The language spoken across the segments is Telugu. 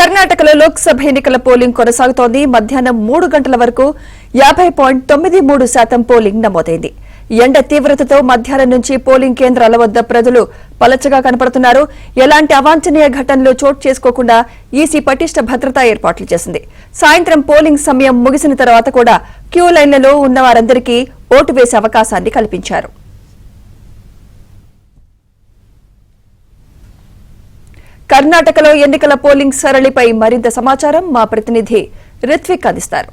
కర్ణాటకలో లోక్సభ ఎన్నికల పోలింగ్ కొనసాగుతోంది. మధ్యాహ్నం 3 గంటల వరకు 50.93% పోలింగ్ నమోదైంది. ఎండ తీవ్రతతో మధ్యాహ్నం నుంచి పోలింగ్ కేంద్రాల వద్ద ప్రజలు పలచగా కనపడుతున్నారు. ఎలాంటి అవాంఛనీయ ఘటనలు చోటు చేసుకోకుండా ఈసీ పటిష్ట భద్రతా ఏర్పాట్లు చేసింది. సాయంత్రం పోలింగ్ సమయం ముగిసిన తర్వాత కూడా క్యూ లైన్లలో ఉన్న వారందరికీ ఓటు వేసే అవకాశాన్ని కల్పించారు. కర్ణాటకలో ఎన్నికల పోలింగ్ సరళిపై మరింత సమాచారం మా ప్రతినిధి రిత్విక్ అందిస్తారు.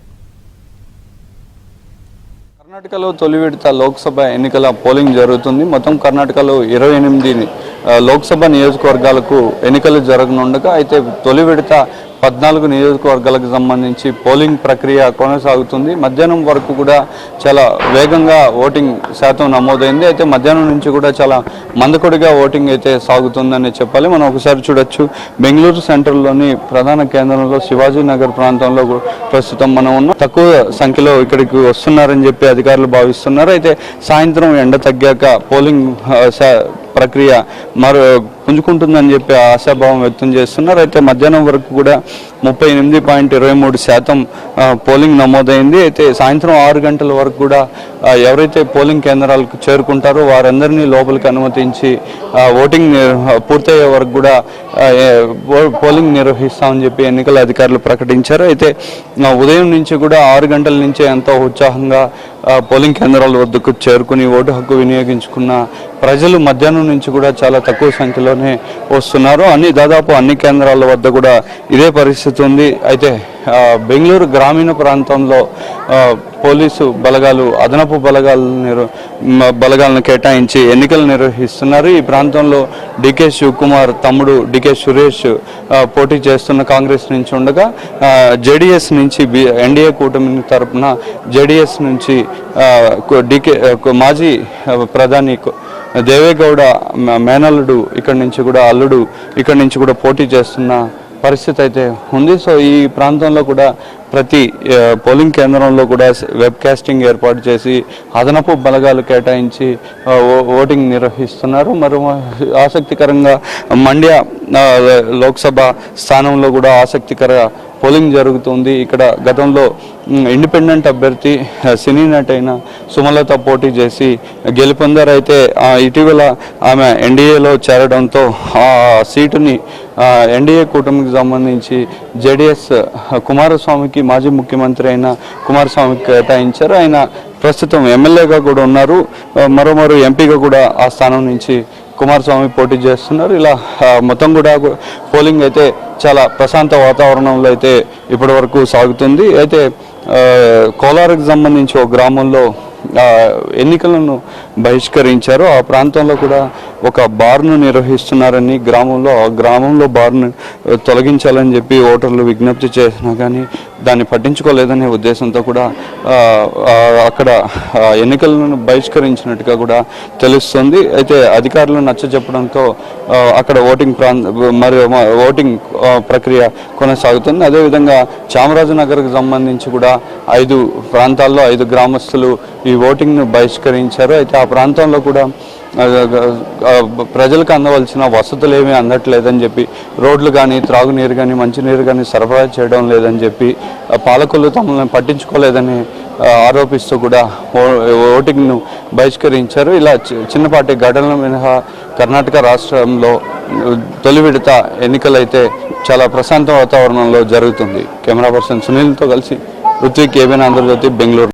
కర్ణాటకలో తొలి విడత లోక్సభ ఎన్నికల పోలింగ్ జరుగుతుంది. మొత్తం కర్ణాటకలో 28 లోక్సభ నియోజకవర్గాలకు ఎన్నికలు జరగనుండగా అయితే తొలి విడత 14 నియోజకవర్గాలకు సంబంధించి పోలింగ్ ప్రక్రియ కొనసాగుతుంది. మధ్యాహ్నం వరకు కూడా చాలా వేగంగా ఓటింగ్ శాతం నమోదైంది. అయితే మధ్యాహ్నం నుంచి కూడా చాలా మందకొడిగా ఓటింగ్ అయితే సాగుతుందని చెప్పాలి. మనం ఒకసారి చూడొచ్చు, బెంగళూరు సెంట్రల్లోని ప్రధాన కేంద్రంలో శివాజీ నగర్ ప్రాంతంలో ప్రస్తుతం మనం ఉన్నాం. తక్కువ సంఖ్యలో ఇక్కడికి వస్తున్నారని చెప్పి అధికారులు భావిస్తున్నారు. అయితే సాయంత్రం ఎండ తగ్గాక పోలింగ్ ప్రక్రియ పుంజుకుంటుందని చెప్పి ఆశాభావం వ్యక్తం చేస్తున్నారు. అయితే మధ్యాహ్నం వరకు కూడా 38.23% పోలింగ్ నమోదైంది. అయితే సాయంత్రం 6 గంటల వరకు కూడా ఎవరైతే పోలింగ్ కేంద్రాలకు చేరుకుంటారో వారందరినీ లోపలికి అనుమతించి ఓటింగ్ పూర్తయ్యే వరకు కూడా పోలింగ్ నిర్వహిస్తామని చెప్పి ఎన్నికల అధికారులు ప్రకటించారు. అయితే ఉదయం నుంచి కూడా 6 గంటల నుంచే ఎంతో ఉత్సాహంగా పోలింగ్ కేంద్రాల వద్దకు చేరుకుని ఓటు హక్కు వినియోగించుకున్న ప్రజలు మధ్యాహ్నం నుంచి కూడా చాలా తక్కువ సంఖ్యలోనే వస్తున్నారు. దాదాపు అన్ని కేంద్రాల వద్ద కూడా ఇదే పరిస్థితి ఉంది. అయితే బెంగళూరు గ్రామీణ ప్రాంతంలో పోలీసు బలగాలు అదనపు బలగాలను కేటాయించి ఎన్నికలు నిర్వహిస్తున్నారు. ఈ ప్రాంతంలో డికే శివకుమార్ తమ్ముడు డికే సురేష్ పోటీ చేస్తున్న కాంగ్రెస్ నుంచి ఉండగా జేడీఎస్ నుంచి ఎన్డీఏ కూటమి తరఫున జేడీఎస్ నుంచి మాజీ ప్రధాని దేవేగౌడ మేనల్లుడు ఇక్కడి నుంచి కూడా అల్లుడు ఇక్కడి నుంచి కూడా పోటీ చేస్తున్న పరిస్థితి అయితే ఉంది. సో ఈ ప్రాంతంలో కూడా ప్రతి పోలింగ్ కేంద్రంలో కూడా వెబ్ కాస్టింగ్ ఏర్పాటు చేసి అదనపు బలగాలు కేటాయించి ఓటింగ్ నిర్వహిస్తున్నారు. మరో ఆసక్తికరంగా మండ్య లోక్సభ స్థానంలో కూడా ఆసక్తికర పోలింగ్ జరుగుతుంది. ఇక్కడ గతంలో ఇండిపెండెంట్ అభ్యర్థి సినీ నటైన సుమలత పోటీ చేసి గెలుపొందారు. అయితే ఇటీవల ఆమె ఎన్డీఏలో చేరడంతో ఆ సీటుని ఎన్డీఏ కూటమికి సంబంధించి జేడీఎస్ కుమారస్వామికి మాజీ ముఖ్యమంత్రి అయిన కుమారస్వామికి కేటాయించారు. ఆయన ప్రస్తుతం ఎమ్మెల్యేగా కూడా ఉన్నారు. మరో ఎంపీగా కూడా ఆ స్థానం నుంచి కుమారస్వామి పోటీ చేస్తున్నారు. ఇలా మొత్తం కూడా పోలింగ్ అయితే చాలా ప్రశాంత వాతావరణంలో అయితే ఇప్పటి వరకు సాగుతుంది. అయితే కోలార్కి సంబంధించి ఒక గ్రామంలో ఎన్నికలను బహిష్కరించారు. ఆ ప్రాంతంలో కూడా ఒక బార్ను నిర్వహిస్తున్నారని ఆ గ్రామంలో బార్ను తొలగించాలని చెప్పి ఓటర్లు విజ్ఞప్తి చేసినా కానీ దాన్ని పట్టించుకోలేదనే ఉద్దేశంతో కూడా అక్కడ ఎన్నికలను బహిష్కరించినట్టుగా కూడా తెలుస్తుంది. అయితే అధికారులు నచ్చజెప్పడంతో అక్కడ ఓటింగ్ ప్రక్రియ కొనసాగుతుంది. అదేవిధంగా చామరాజనగర్కు సంబంధించి కూడా 5 ప్రాంతాల్లో 5 గ్రామస్తులు ఈ ఓటింగ్ను బహిష్కరించారు. అయితే ఆ ప్రాంతంలో కూడా ప్రజలకు అందవలసిన వసతులు ఏమీ అందట్లేదని చెప్పి రోడ్లు కానీ త్రాగునీరు కానీ మంచినీరు కానీ సరఫరా చేయడం లేదని చెప్పి పాలకులు తమను పట్టించుకోలేదని ఆరోపిస్తూ కూడా ఓటింగ్ను బహిష్కరించారు. ఇలా చిన్నపాటి ఘటనల మినహా కర్ణాటక రాష్ట్రంలో తొలి విడత ఎన్నికలైతే చాలా ప్రశాంత వాతావరణంలో జరుగుతుంది. కెమెరా పర్సన్ సునీల్తో కలిసి రుత్విక్, ఏబీఎన్ ఆంధ్రజ్యోతి, బెంగళూరు.